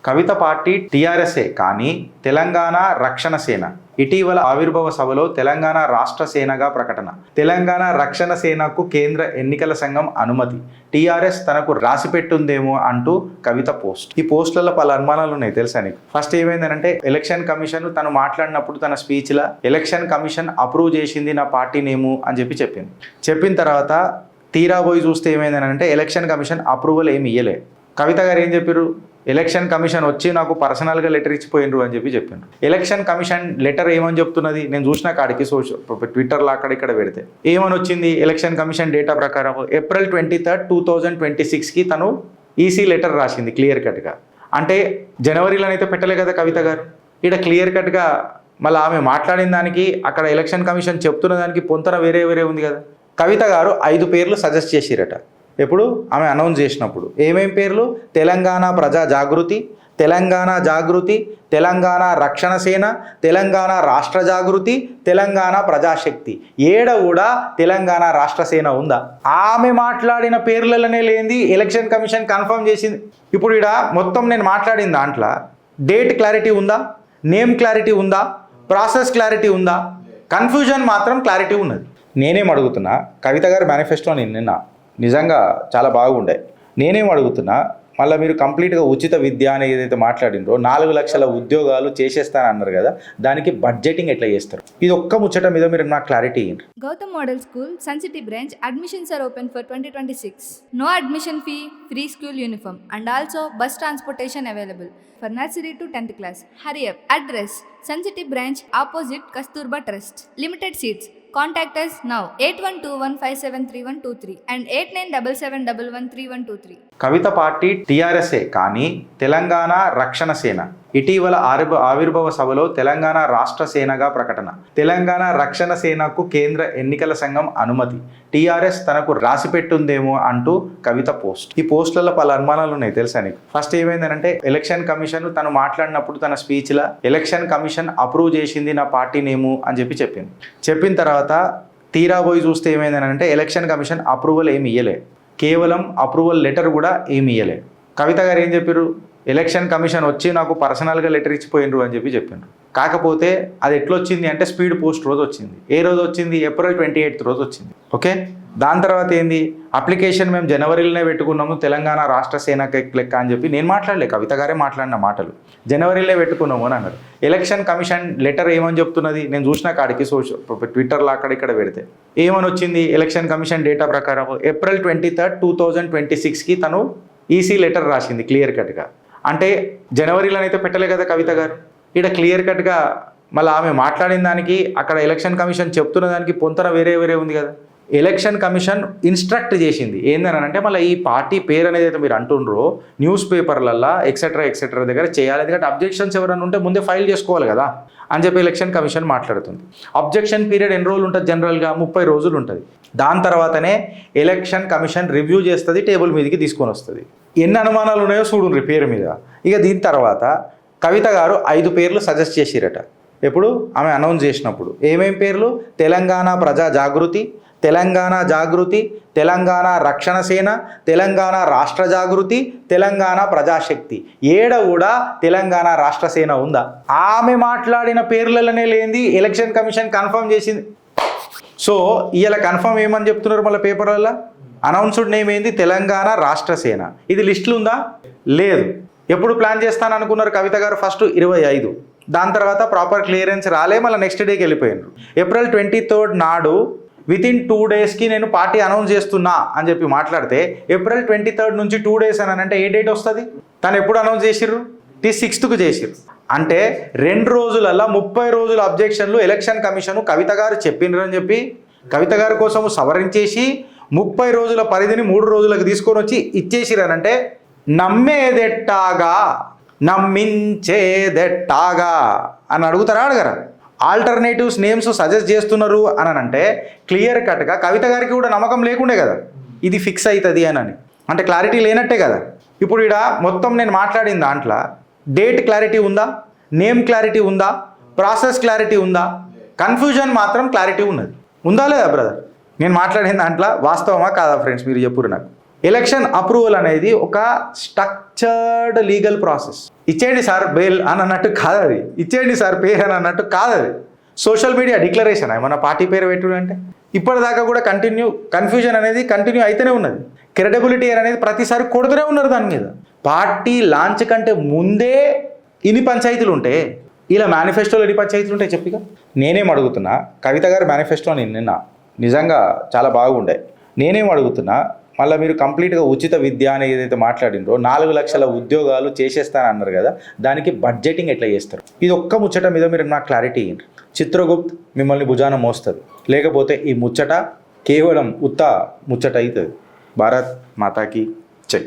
కవిత party టీఆర్ఎస్ఏ కానీ తెలంగాణ రక్షణ సేన ఇటీవల ఆవిర్భావ సభలో తెలంగాణ రాష్ట్ర సేనగా ప్రకటన. తెలంగాణ రక్షణ సేనకు కేంద్ర ఎన్నికల సంఘం అనుమతి. టీఆర్ఎస్ తనకు రాసిపెట్టుందేమో అంటూ కవిత పోస్ట్. ఈ పోస్టులలో పలు అనుమానాలు ఉన్నాయి తెలుసా నీకు. ఫస్ట్ ఏమైందంటే ఎలక్షన్ కమిషన్ తను మాట్లాడినప్పుడు తన స్పీచ్లో ఎలక్షన్ కమిషన్ అప్రూవ్ చేసింది నా పార్టీ నేము అని చెప్పింది. చెప్పిన తర్వాత తీరా పోయి చూస్తే ఏమైందనంటే ఎలక్షన్ కమిషన్ అప్రూవల్ ఏమి ఇయ్యలే. కవిత గారు ఏం చెప్పారు, ఎలక్షన్ కమిషన్ వచ్చి నాకు పర్సనల్గా లెటర్ ఇచ్చిపోయినరు అని చెప్పారు. ఎలక్షన్ కమిషన్ లెటర్ ఏమని చెప్తున్నది, నేను చూసిన కాడికి ట్విట్టర్లో అక్కడిక్కడ పెడితే ఏమని వచ్చింది, ఎలక్షన్ కమిషన్ డేటా ప్రకారం April 23, 2026కి తను ఈసీ లెటర్ రాసింది క్లియర్ కట్గా. అంటే జనవరిలోనైతే పెట్టలే కదా కవిత గారు. ఇక్కడ క్లియర్ కట్గా మళ్ళీ ఆమె మాట్లాడిన దానికి అక్కడ ఎలక్షన్ కమిషన్ చెప్తున్న దానికి పొంతన వేరే ఉంది కదా. కవిత గారు 5 పేర్లు సజెస్ట్ చేసిరట. ఎప్పుడు ఆమె అనౌన్స్ చేసినప్పుడు ఏమేం పేర్లు, తెలంగాణ ప్రజా జాగృతి, తెలంగాణ జాగృతి, తెలంగాణ రక్షణ సేన, తెలంగాణ రాష్ట్ర జాగృతి, తెలంగాణ ప్రజాశక్తి. ఏడ కూడా తెలంగాణ రాష్ట్ర సేన ఉందా? ఆమె మాట్లాడిన పేర్లలోనే లేనిది ఎలక్షన్ కమిషన్ కన్ఫర్మ్ చేసింది. ఇప్పుడు ఇక్కడ మొత్తం నేను మాట్లాడిన దాంట్లో డేట్ క్లారిటీ ఉందా, నేమ్ క్లారిటీ ఉందా, ప్రాసెస్ క్లారిటీ ఉందా, కన్ఫ్యూజన్ మాత్రం క్లారిటీ ఉన్నది. నేనేం అడుగుతున్నా, కవిత గారి మేనిఫెస్టో నిన్న నిజంగా చాలా బాగుండే. నేనేం అడుగుతున్నా, మళ్ళీ మీరు కంప్లీట్గా ఉచిత విద్య అని ఏదైతే మాట్లాడినరో 4 లక్షల ఉద్యోగాలు చేసేస్తానన్నారు కదా, దానికి బడ్జెటింగ్ ఎట్లా చేస్తారు? ఇది ఒక్క ముచ్చట మీద మీరు నాకు క్లారిటీ ఇవ్వండి. Gautam Model School, Sun City branch, admissions are open for 2026. No admission fee, free school uniform and also bus transportation available for nursery to 10th class. Hurry up. Address, Sun City branch opposite Kasturba Trust. Limited seats. Contact us now 8121573123 and 8977113123. Kavitha party టీఆర్ఎస్ఏ కానీ తెలంగాణ రక్షణ సేన ఇటీవల ఆవిర్భావ సభలో తెలంగాణ రాష్ట్ర సేనగా ప్రకటన. తెలంగాణ రక్షణ సేనకు కేంద్ర ఎన్నికల సంఘం అనుమతి. టీఆర్ఎస్ తనకు రాసిపెట్టుందేమో అంటూ కవిత పోస్ట్. ఈ పోస్టులలో పలు అనుమానాలు ఉన్నాయి తెలుసా నీకు. ఫస్ట్ ఏమైందనంటే ఎలక్షన్ కమిషన్ తను మాట్లాడినప్పుడు తన స్పీచ్లో ఎలక్షన్ కమిషన్ అప్రూవ్ చేసింది నా పార్టీ నేము అని చెప్పింది. చెప్పిన తర్వాత తీరా పోయి చూస్తే ఏమైందనంటే ఎలక్షన్ కమిషన్ అప్రూవల్ ఏమి ఇయ్యలే. కేవలం అప్రూవల్ లెటర్ కూడా ఏమి ఇయ్యలే. కవిత గారు ఏం చెప్పారు, ఎలక్షన్ కమిషన్ వచ్చి నాకు పర్సనల్గా లెటర్ ఇచ్చిపోయినరు అని చెప్పారు. కాకపోతే అది ఎట్లొచ్చింది అంటే స్పీడ్ పోస్ట్ రోజు వచ్చింది. ఏ రోజు వచ్చింది, April 28 రోజు వచ్చింది. ఓకే, దాని తర్వాత ఏంది, అప్లికేషన్ మేము జనవరిలోనే పెట్టుకున్నాము తెలంగాణ రాష్ట్ర సేనకి లెక్క అని చెప్పి నేను మాట్లాడలే, కవిత గారే మాట్లాడిన మాటలు. జనవరిలో పెట్టుకున్నాము అని అన్నారు. ఎలక్షన్ కమిషన్ లెటర్ ఏమని చెప్తున్నది, నేను చూసిన కాడికి ట్విట్టర్లో అక్కడిక్కడ పెడితే ఏమని వచ్చింది, ఎలక్షన్ కమిషన్ డేటా ప్రకారం April 23, 2026కి తను ఈసీ లెటర్ రాసింది క్లియర్ కట్గా. అంటే జనవరిలోనైతే పెట్టలే కదా కవిత గారు. ఇక్కడ క్లియర్ కట్గా మళ్ళీ ఆమె మాట్లాడిన దానికి అక్కడ ఎలక్షన్ కమిషన్ చెప్తున్న దానికి పొంతన వేరే ఉంది కదా. ఎలక్షన్ కమిషన్ ఇన్స్ట్రక్ట్ చేసింది ఏందని అంటే మళ్ళీ ఈ పార్టీ పేరు అనేది అయితే మీరు అంటుండ్రో న్యూస్ పేపర్లల్లో ఎక్సెట్రా దగ్గర చేయాలి, ఎందుకంటే అబ్జెక్షన్స్ ఎవరైనా ఉంటే ముందే ఫైల్ చేసుకోవాలి కదా అని చెప్పి ఎలక్షన్ కమిషన్ మాట్లాడుతుంది. అబ్జెక్షన్ పీరియడ్ ఎన్ని రోజులు ఉంటుంది, జనరల్గా 30 రోజులు ఉంటుంది. దాని తర్వాతనే ఎలక్షన్ కమిషన్ రివ్యూ చేస్తుంది, టేబుల్ మీదకి తీసుకొని వస్తుంది. ఎన్ని అనుమానాలు ఉన్నాయో చూడండి పేరు మీద. ఇక దీని తర్వాత కవిత గారు 5 పేర్లు సజెస్ట్ చేసిరట. ఎప్పుడు ఆమె అనౌన్స్ చేసినప్పుడు ఏమేం పేర్లు, తెలంగాణ ప్రజా జాగృతి, తెలంగాణ జాగృతి, తెలంగాణ రక్షణ సేన, తెలంగాణ రాష్ట్ర జాగృతి, తెలంగాణ ప్రజాశక్తి. ఏడ కూడా తెలంగాణ రాష్ట్ర సేన ఉందా? ఆమె మాట్లాడిన పేర్లలోనే లేనిది ఎలక్షన్ కమిషన్ కన్ఫర్మ్ చేసింది. సో ఇవాళ కన్ఫర్మ్ ఏమని చెప్తున్నారు మళ్ళీ పేపర్లలో, అనౌన్స్డ్ నేమ్ ఏంది, తెలంగాణ రాష్ట్ర సేన. ఇది లిస్టులు ఉందా? లేదు. ఎప్పుడు ప్లాన్ చేస్తాను అనుకున్నారు కవిత గారు, ఫస్ట్ 25, దాని తర్వాత ప్రాపర్ క్లియరెన్స్ రాలే, మళ్ళీ నెక్స్ట్ డేకి వెళ్ళిపోయినారు. April 23 నాడు వితిన్ 2 డేస్కి నేను పార్టీ అనౌన్స్ చేస్తున్నా అని చెప్పి మాట్లాడితే April 23 నుంచి 2 డేస్ అని అంటే ఏ డేట్ వస్తుంది? తను ఎప్పుడు అనౌన్స్ చేసిర్రు, 6th చేసిర్రు. అంటే 2 రోజులల్లో 30 రోజుల అబ్జెక్షన్లు ఎలక్షన్ కమిషన్ కవిత గారు చెప్పినారు అని చెప్పి కవిత గారి కోసము సవరించేసి 30 రోజుల పరిధిని 3 రోజులకు తీసుకొని వచ్చి ఇచ్చేసిరనంటే నమ్మేదెట్టాగా నమ్మించేదెట్టాగా అని అడుగుతారా, అడగరా? ఆల్టర్నేటివ్స్ నేమ్స్ సజెస్ట్ చేస్తున్నారు అని అంటే క్లియర్ కట్గా కవిత గారికి కూడా నమ్మకం లేకుండే కదా ఇది ఫిక్స్ అవుతుంది అని. అంటే క్లారిటీ లేనట్టే కదా. ఇప్పుడు ఇక్కడ మొత్తం నేను మాట్లాడిన దాంట్లో డేట్ క్లారిటీ ఉందా, నేమ్ క్లారిటీ ఉందా, ప్రాసెస్ క్లారిటీ ఉందా, కన్ఫ్యూజన్ మాత్రం క్లారిటీ ఉన్నది. ఉందా లేదా బ్రదర్? నేను మాట్లాడిన దాంట్లో వాస్తవమా కాదా ఫ్రెండ్స్, మీరు చెప్పురు నాకు. ఎలక్షన్ అప్రూవల్ అనేది ఒక స్ట్రక్చర్డ్ లీగల్ ప్రాసెస్. ఇచ్చేయండి సార్ బెయిల్ అని అన్నట్టు కాదు అది, ఇచ్చేయండి సార్ పేరు అని అన్నట్టు కాదు అది. సోషల్ మీడియా డిక్లరేషన్ ఏమన్నా పార్టీ పేరు పెట్టుడు అంటే ఇప్పటిదాకా కూడా కన్ఫ్యూజన్ అనేది కంటిన్యూ అయితేనే ఉన్నది. క్రెడిబిలిటీ అనేది ప్రతిసారి కొడుతూనే ఉన్నారు దాని మీద. పార్టీ లాంచ్ కంటే ముందే ఇన్ని పంచాయతీలు ఉంటే ఇలా మేనిఫెస్టోలో ఎన్ని పంచాయతీలు ఉంటాయి చెప్పిగా. నేనేం అడుగుతున్నా, కవిత గారి మేనిఫెస్టో నిన్న నిజంగా చాలా బాగుండే. నేనేం అడుగుతున్నా, మళ్ళీ మీరు కంప్లీట్గా ఉచిత విద్య అని ఏదైతే మాట్లాడినరో 4 లక్షల ఉద్యోగాలు చేసేస్తానన్నారు కదా, దానికి బడ్జెటింగ్ ఎట్లా చేస్తారు? ఇది ఒక్క ముచ్చట మీద మీరు నాకు క్లారిటీ ఇవ్వండి. చిత్రగుప్త్ మిమ్మల్ని భుజాన మోస్తుంది, లేకపోతే ఈ ముచ్చట కేవలం ముచ్చట అవుతుంది. భారత్ మాతాకి జై.